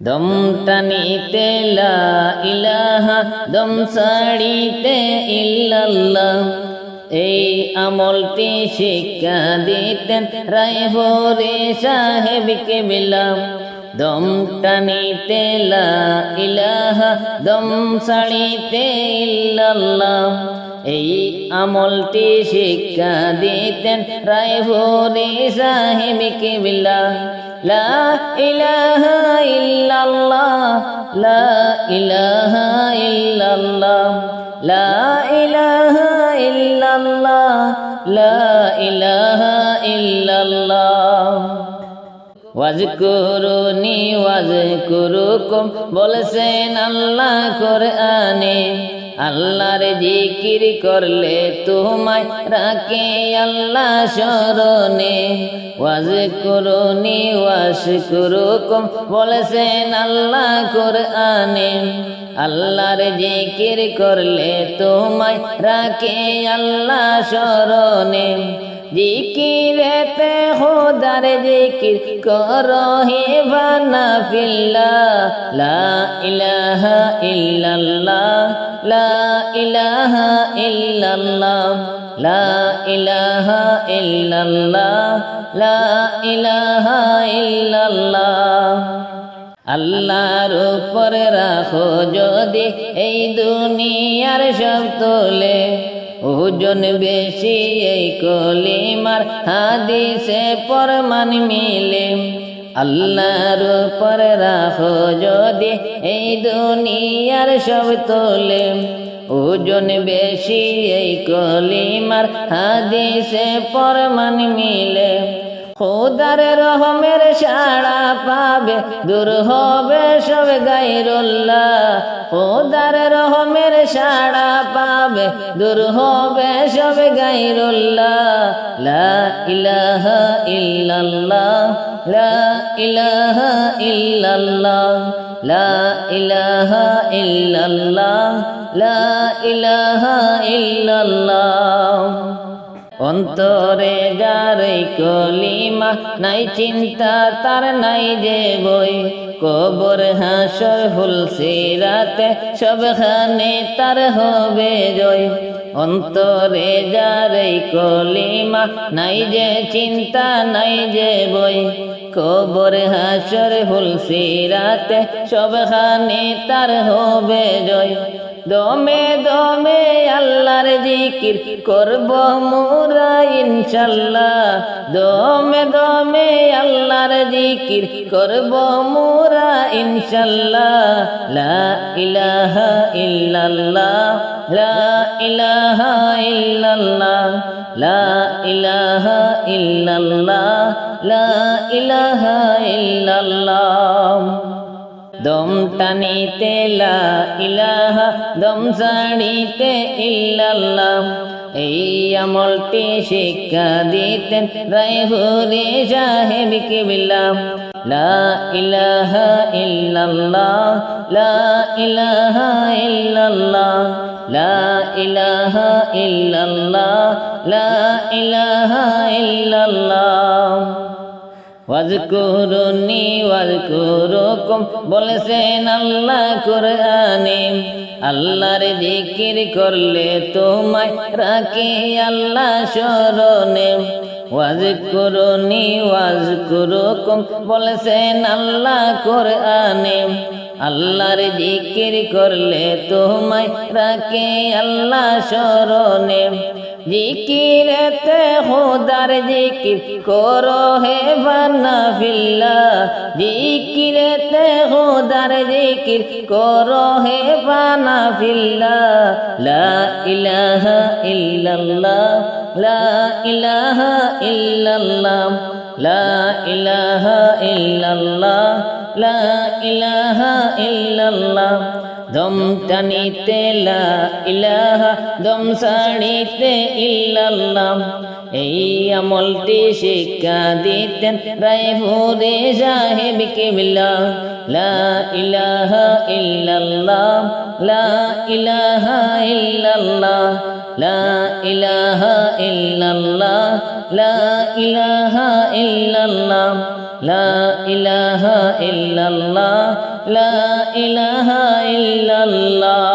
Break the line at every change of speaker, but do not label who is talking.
দম টানিতে লা ইলাহা, দম ছাড়িতে ইল্লাল্লাহ। এই আমলটি শিক্ষা দিতেন রায়পুরে সাহেব কেবলা। দম টানিতে লা ইলাহা, দম ছাড়িতে ইল্লাল্লাহ। এই আমলটি শিক্ষা দিতেন রায়পুরে সাহেব কেবলা। লা ইলাহা ইল্লাল্লাহ, লা ইলাহা ইল্লাল্লাহ, লা ইলাহা ইল্লাল্লাহ, লা ইলাহা ইল্লাল্লাহ। ওয়াজকুরুনি ওয়াজকুরুকুম বলছেন আল্লাহ কোরআনে। আল্লাহর জিকির করলে তোমায় রাখে আল্লাহ স্মরণে। ওয়াজকুরুনি ওয়াশকুরুকুম বলছেন আল্লাহ কোরআনে। আল্লাহর জিকির করলে তোমায় রাখে আল্লাহ স্মরণে। জিকিরেতে খোদার জিকির করো হে বানাফিল্লাহ। লা ইলাহা ইল্লাল্লাহ, লা ইলাহা ইল্লাল্লাহ, লা ইলাহা ইল্লাল্লাহ, লা ইলাহা ইল্লাল্লাহ। আল্লাহর উপর রাখো যদি এই দুনিয়ার সব তোলে। ওজন বেশি এই কলিমার হাদিসে প্রমাণ মিলে। আল্লাহর উপর রাখো যদি এই দুনিয়ার সব তোলে। ওজন বেশি এই কলিমার হাদিসে প্রমাণ মিলে। খোদার রহমের সাড়া পাবে, দূর হবে সব গায়রুল্লাহ। খোদার রহমের সাড়া পাবে, দূর হবে সব গায়রুল্লাহ। লা ইলাহা ইল্লাল্লাহ, লা ইলাহা ইল্লাল্লাহ, লা ইলাহা ইল্লাল্লাহ, লা ইলাহা ইল্লাল্লাহ। অন্তরে যার কলিমা নাই চিন্তা তার নাই যে বই। কবর হাসর হুলসিরাতে সবখানে তার হবে জয়। অন্তরে যার কলিমা নাই যে চিন্তা নাই যে বই। কবর হাসর হুলসিরাতে সবখানে তার হবে জয়। দমে দমে আল্লাহর জিকির করব মোরা ইনশাল্লাহ। দমে দমে আল্লাহর জিকির করব মোরা ইনশাল্লাহ। লা ইলাহা ইল্লাল্লাহ, লা ইলাহা ইল্লাল্লাহ, লা ইলাহা ইল্লাল্লাহ, লা ইলাহা ইল্লাল্লাহ। দম টানিতে লা ইলাহা, দম ছাড়িতে ইল্লাল্লাহ। এই আমলটি শিক্ষা দিতেন রায়পুরে সাহেব কেবলা। লা ইলাহা ইল্লাল্লাহ, লা ইলাহা ইল্লাল্লাহ, লা ইলাহা ইল্লাল্লাহ, লা ইলাহা ইল্লাল্লাহ। ওয়াজকুরুনি ওয়াজকুরুকুম বলছেন আল্লাহ কোরআনে। আল্লাহর জিকির করলে তোমায় রাখে আল্লাহ স্মরণে। ওয়াজকুরুনি ওয়াজকুরুকুম বলছেন আল্লাহ কোরআনে। আল্লাহর জিকির করলে তোমায় রাখে আল্লাহ স্মরণে। জিকিরেতে খোদার জিকির করো হে বানাফিল্লাহ। জিকিরেতে খোদার জিকির করো হে বানাফিল্লাহ। লা ইলাহা ইল্লাল্লাহ, লা ইলাহা ইল্লাল্লাহ, লা ইলাহা ইল্লাল্লাহ, লা ইলাহা ইল্লাল্লাহ। দম টানিতে লা ইলাহা, দম ছাড়িতে ইল্লাল্লাহ। এই আমলটি শিক্ষা দিতেন রায়পুরে সাহেব কেবলা। লা ইলাহা ইল্লাল্লাহ, লা ইলাহা ইল্লাল্লাহ, লা ইলাহা ইল্লাল্লাহ, লা ইলাহা ইল্লাল্লাহ। লা ইলাহা ইল্লাল্লাহ লা ইলাহা ইল্লাল্লাহ